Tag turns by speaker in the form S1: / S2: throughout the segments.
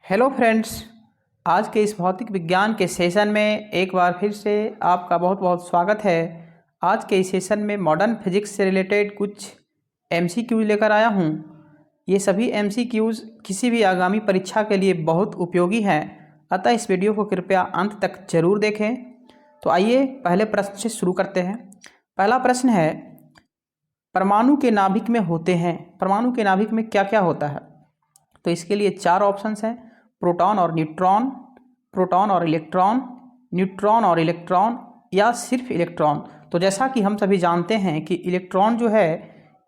S1: Hello friends, आज के इस भौतिक विज्ञान के सेशन में एक बार फिर से आपका बहुत बहुत स्वागत है। आज के इस सेशन में मॉडर्न फिजिक्स से रिलेटेड कुछ एमसीक्यूज लेकर आया हूँ। ये सभी एमसीक्यूज किसी भी आगामी परीक्षा के लिए बहुत उपयोगी हैं, अतः इस वीडियो को कृपया अंत तक जरूर देखें। तो आइए पहले प्रश्न से शुरू करते हैं। पहला प्रश्न है, परमाणु के नाभिक में होते हैं, परमाणु के नाभिक में क्या क्या होता है? तो इसके लिए चार ऑप्शंस हैं, प्रोटॉन और न्यूट्रॉन, प्रोटॉन और इलेक्ट्रॉन, न्यूट्रॉन और इलेक्ट्रॉन या सिर्फ इलेक्ट्रॉन। तो जैसा कि हम सभी जानते हैं कि इलेक्ट्रॉन जो है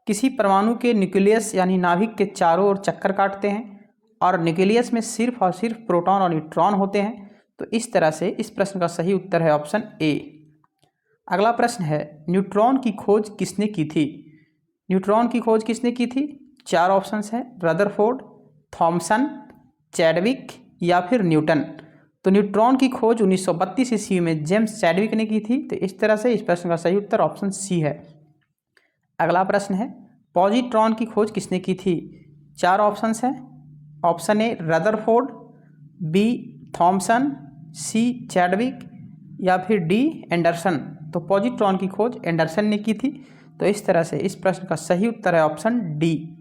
S1: किसी परमाणु के न्यूक्लियस यानी नाभिक के चारों ओर चक्कर काटते हैं और न्यूक्लियस में सिर्फ और सिर्फ प्रोटॉन और न्यूट्रॉन होते हैं। तो इस तरह से इस प्रश्न का सही उत्तर है ऑप्शन ए। अगला प्रश्न है, न्यूट्रॉन की खोज किसने की थी? न्यूट्रॉन की खोज किसने की थी? चार ऑप्शंस हैं, रदरफोर्ड, थॉमसन, चैडविक या फिर न्यूटन। तो न्यूट्रॉन की खोज 1932 ईस्वी में जेम्स चैडविक ने की थी। तो इस तरह से इस प्रश्न का सही उत्तर ऑप्शन सी है। अगला प्रश्न है, पॉजिट्रॉन की खोज किसने की थी? चार ऑप्शंस हैं, option A Rutherford, B Thomson, C Chadwick या फिर डी एंडरसन। तो पॉजिट्रॉन की खोज एंडरसन ने की थी। तो इस तरह से इस प्रश्न का सही उत्तर है ऑप्शन डी।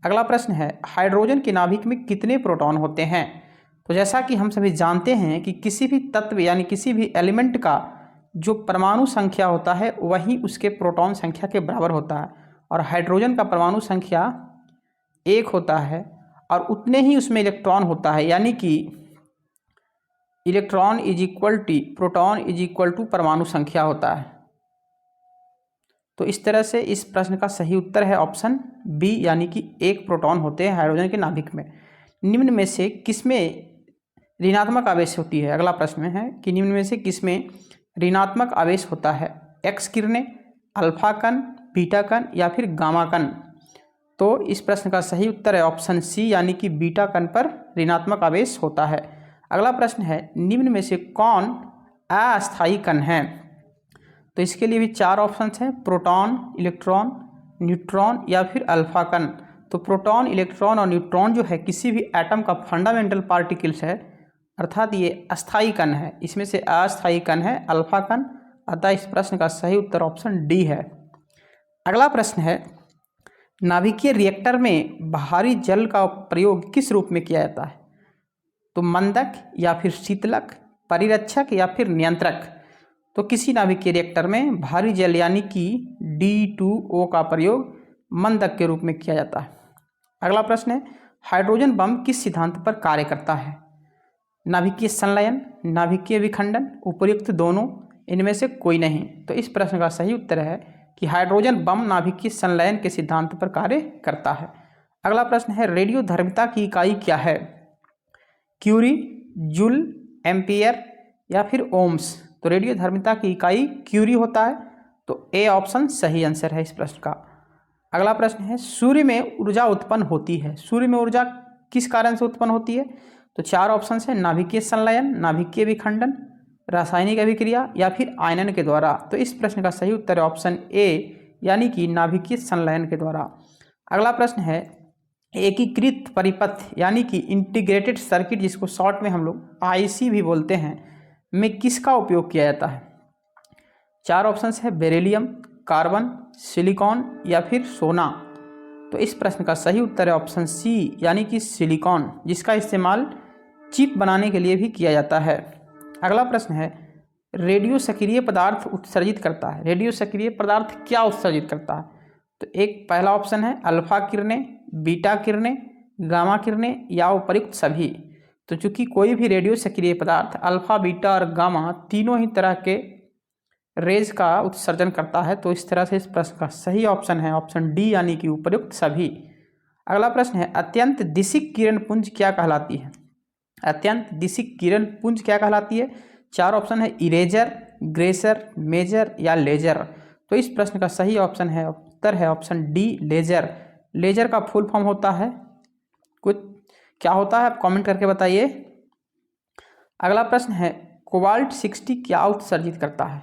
S1: अगला प्रश्न है, हाइड्रोजन के नाभिक में कितने प्रोटॉन होते हैं? तो जैसा कि हम सभी जानते हैं कि किसी भी तत्व यानी किसी भी एलिमेंट का जो परमाणु संख्या होता है वही उसके प्रोटॉन संख्या के बराबर होता है, और हाइड्रोजन का परमाणु संख्या 1 होता है और उतने ही उसमें इलेक्ट्रॉन होता है, यानी कि electron is equal to proton is equal to परमाणु संख्या होता है। तो इस तरह से इस प्रश्न का सही उत्तर है ऑप्शन बी, यानी कि 1 प्रोटॉन होते हैं हाइड्रोजन के नाभिक में। निम्न में से किसमें ऋणात्मक आवेश होती है? अगला प्रश्न में है कि निम्न में से किसमें ऋणात्मक आवेश होता है? एक्स किरणें, अल्फा कण, बीटा कण या फिर गामा कण। तो इस प्रश्न का सही उत्तर है ऑप्शन सी, यानी कि बीटा कण पर ऋणात्मक आवेश होता है। अगला प्रश्न है, निम्न में से कौन अस्थायी कण है? तो इसके लिए भी चार ऑप्शंस हैं, प्रोटॉन, इलेक्ट्रॉन, न्यूट्रॉन या फिर अल्फा कण। तो प्रोटॉन, इलेक्ट्रॉन और न्यूट्रॉन जो है किसी भी एटम का फंडामेंटल पार्टिकल्स है, अर्थात ये अस्थायी कण है। इसमें से अस्थायी कण है अल्फा कण, अतः इस प्रश्न का सही उत्तर ऑप्शन डी है। अगला प्रश्न है, नाभिकीय रिएक्टर में भारी जल का प्रयोग किस रूप में किया जाता है? तो मंदक या फिर शीतलक, परिरक्षक या फिर नियंत्रक। तो किसी नाभिकीय रिएक्टर में भारी जल यानी कि D2O का प्रयोग मंदक के रूप में किया जाता है। अगला प्रश्न है, हाइड्रोजन बम किस सिद्धांत पर कार्य करता है? नाभिकीय संलयन, नाभिकीय विखंडन, उपर्युक्त दोनों, इनमें से कोई नहीं। तो इस प्रश्न का सही उत्तर है कि हाइड्रोजन बम नाभिकीय संलयन के सिद्धांत पर कार्य करता है। अगला प्रश्न है, रेडियोधर्मिता की इकाई क्या है? क्यूरी, जूल, एम्पियर या फिर ओम्स। तो रेडियोधर्मिता की इकाई क्यूरी होता है। तो ए ऑप्शन सही आंसर है इस प्रश्न का। अगला प्रश्न है, सूर्य में ऊर्जा उत्पन्न होती है, सूर्य में ऊर्जा किस कारण से उत्पन्न होती है? तो चार ऑप्शन है, नाभिकीय संलयन, नाभिकीय विखंडन, रासायनिक अभिक्रिया या फिर आयनन के द्वारा। तो इस प्रश्न का सही उत्तर है ऑप्शन ए, यानी कि नाभिकीय संलयन के द्वारा। अगला प्रश्न है, एकीकृत परिपथ यानी कि इंटीग्रेटेड सर्किट, जिसको शॉर्ट में हम लोग आईसी भी बोलते हैं, में किसका उपयोग किया जाता है? चार ऑप्शंस है, बेरिलियम, कार्बन, सिलिकॉन या फिर सोना। तो इस प्रश्न का सही उत्तर है ऑप्शन सी, यानी कि सिलिकॉन, जिसका इस्तेमाल चिप बनाने के लिए भी किया जाता है। अगला प्रश्न है, रेडियो सक्रिय पदार्थ उत्सर्जित करता है, रेडियो सक्रिय पदार्थ क्या उत्सर्जित करता है? तो एक पहला ऑप्शन है अल्फा किरणें, बीटा किरणें, गामा किरणें या उपर्युक्त सभी। तो चूंकि कोई भी रेडियो सक्रिय पदार्थ अल्फा, बीटा और गामा तीनों ही तरह के रेज का उत्सर्जन करता है, तो इस तरह से इस प्रश्न का सही ऑप्शन है ऑप्शन डी, यानी कि उपर्युक्त सभी। अगला प्रश्न है, अत्यंत दिशिक किरण पुंज क्या कहलाती है? अत्यंत दिशिक किरण पुंज क्या कहलाती है? चार ऑप्शन है, इरेजर, ग्रेसर, मेजर या लेजर। तो इस प्रश्न का सही ऑप्शन है उत्तर है ऑप्शन डी, लेजर। लेजर का फुल फॉर्म होता है कुछ क्या होता है, आप कमेंट करके बताइए। अगला प्रश्न है, कोबाल्ट 60 क्या उत्सर्जित करता है?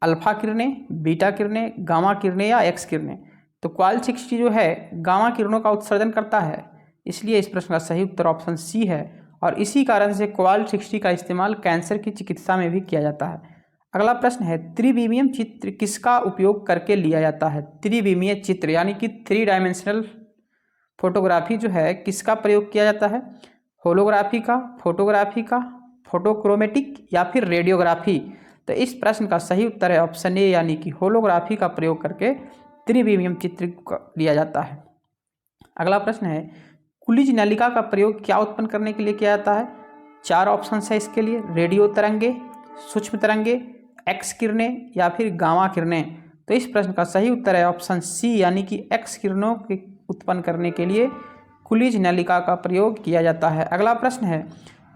S1: अल्फा किरणें, बीटा किरणें, गामा किरणें या एक्स किरणें। तो कोबाल्ट 60 जो है गामा किरणों का उत्सर्जन करता है। इसलिए इस प्रश्न का सही उत्तर ऑप्शन सी है। और इसी कारण से क्वाल-60 का इस्तेमाल कैंसर की चिकित्सा में भी किया जाता है। अगला प्रश्न है, त्रिविमीय चित्र किसका उपयोग करके लिया जाता है? त्रिविमीय चित्र यानी कि 3 डायमेंशनल फोटोग्राफी जो है किसका प्रयोग किया जाता है? होलोग्राफी का, फोटोग्राफी का, फोटोक्रोमेटिक या फिर रेडियोग्राफी? तो इस प्रश्न का सही उत्तर है ऑप्शन ए यानी कि होलोग्राफी का प्रयोग करके त्रिविमीय चित्र लिया जाता है। अगला प्रश्न है, कुलिज नलिका का प्रयोग क्या उत्पन्न करने के लिए किया जाता है? 4 ऑप्शन है इसके लिए, रेडियो तरंगे, सूक्ष्म तरंगे, एक्स किरणें या फिर गामा किरणें? तो इस प्रश्न का सही उत्तर है ऑप्शन सी यानी कि एक्स किरणों के उत्पन्न करने के लिए कुलिज नलिका का प्रयोग किया जाता है। अगला प्रश्न है,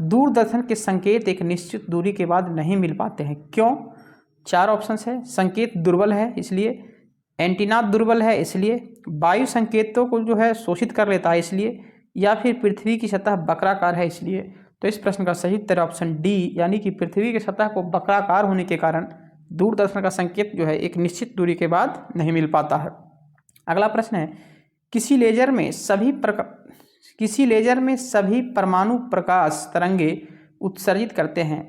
S1: दूरदर्शन के संकेत एक निश्चित दूरी के बाद नहीं मिल पाते हैं, क्यों? 4 ऑप्शन है, संकेत दुर्बल है इसलिए, एंटीना दुर्बल है इसलिए, वायु संकेतों को जो है शोषित कर लेता है इसलिए, या फिर पृथ्वी की सतह वक्राकार है इसलिए? तो इस प्रश्न का सही उत्तर ऑप्शन डी यानी कि पृथ्वी की सतह को वक्राकार होने के कारण दूरदर्शन का संकेत जो है एक निश्चित दूरी के बाद नहीं मिल पाता है। अगला प्रश्न है, किसी लेजर में सभी परमाणु प्रकाश तरंगे उत्सर्जित करते हैं,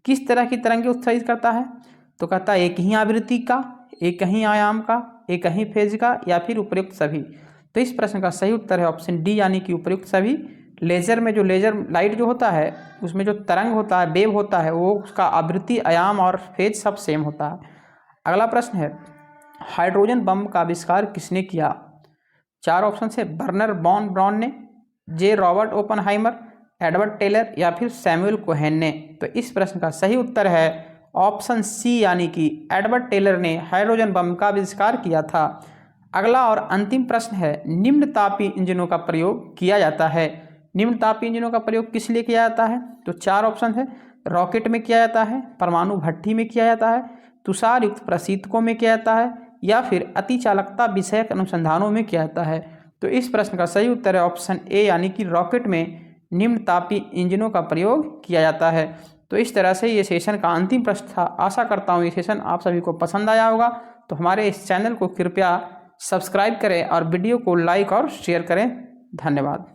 S1: किस तरह की तरंगे उत्सर्जित करता है? तो कहता है एक ही आवृत्ति का, एक ही आयाम का, एक ही फेज का या फिर उपयुक्त सभी? तो इस प्रश्न का सही उत्तर है ऑप्शन डी यानी कि उपयुक्त सभी। लेजर में जो लेजर लाइट जो होता है उसमें जो तरंग होता है, वेव होता है, वो उसका आवृत्ति, आयाम और फेज सब सेम होता है। अगला प्रश्न है, हाइड्रोजन बम का आविष्कार किसने किया? 4 ऑप्शन है, बर्नर बॉन ब्राउन ने, जे रॉबर्ट ओपनहाइमर, एडवर्ड टेलर या फिर सैमुअल कोहेन ने? तो इस प्रश्न का सही उत्तर है ऑप्शन सी यानी कि एडवर्ड टेलर ने हाइड्रोजन बम का आविष्कार किया था। अगला और अंतिम प्रश्न है, निम्न तापीय इंजनों का प्रयोग किया जाता है। निम्न तापीय इंजनों का प्रयोग किस लिए किया जाता है? तो 4 ऑप्शन है, रॉकेट में किया जाता है, परमाणु भट्ठी में किया जाता है, तुषार युक्त प्रशीतकों में किया जाता है या फिर अतिचालकता विषयक अनुसंधानों में किया जाता है? तो इस प्रश्न का सही उत्तर है ऑप्शन ए यानी कि रॉकेट में निम्न तापीय इंजनों का प्रयोग किया जाता है। तो इस तरह से ये सेशन का अंतिम प्रश्न था। आशा करता हूँ ये सेशन आप सभी को पसंद आया होगा। तो हमारे इस चैनल को कृपया सब्सक्राइब करें और वीडियो को लाइक और शेयर करें। धन्यवाद।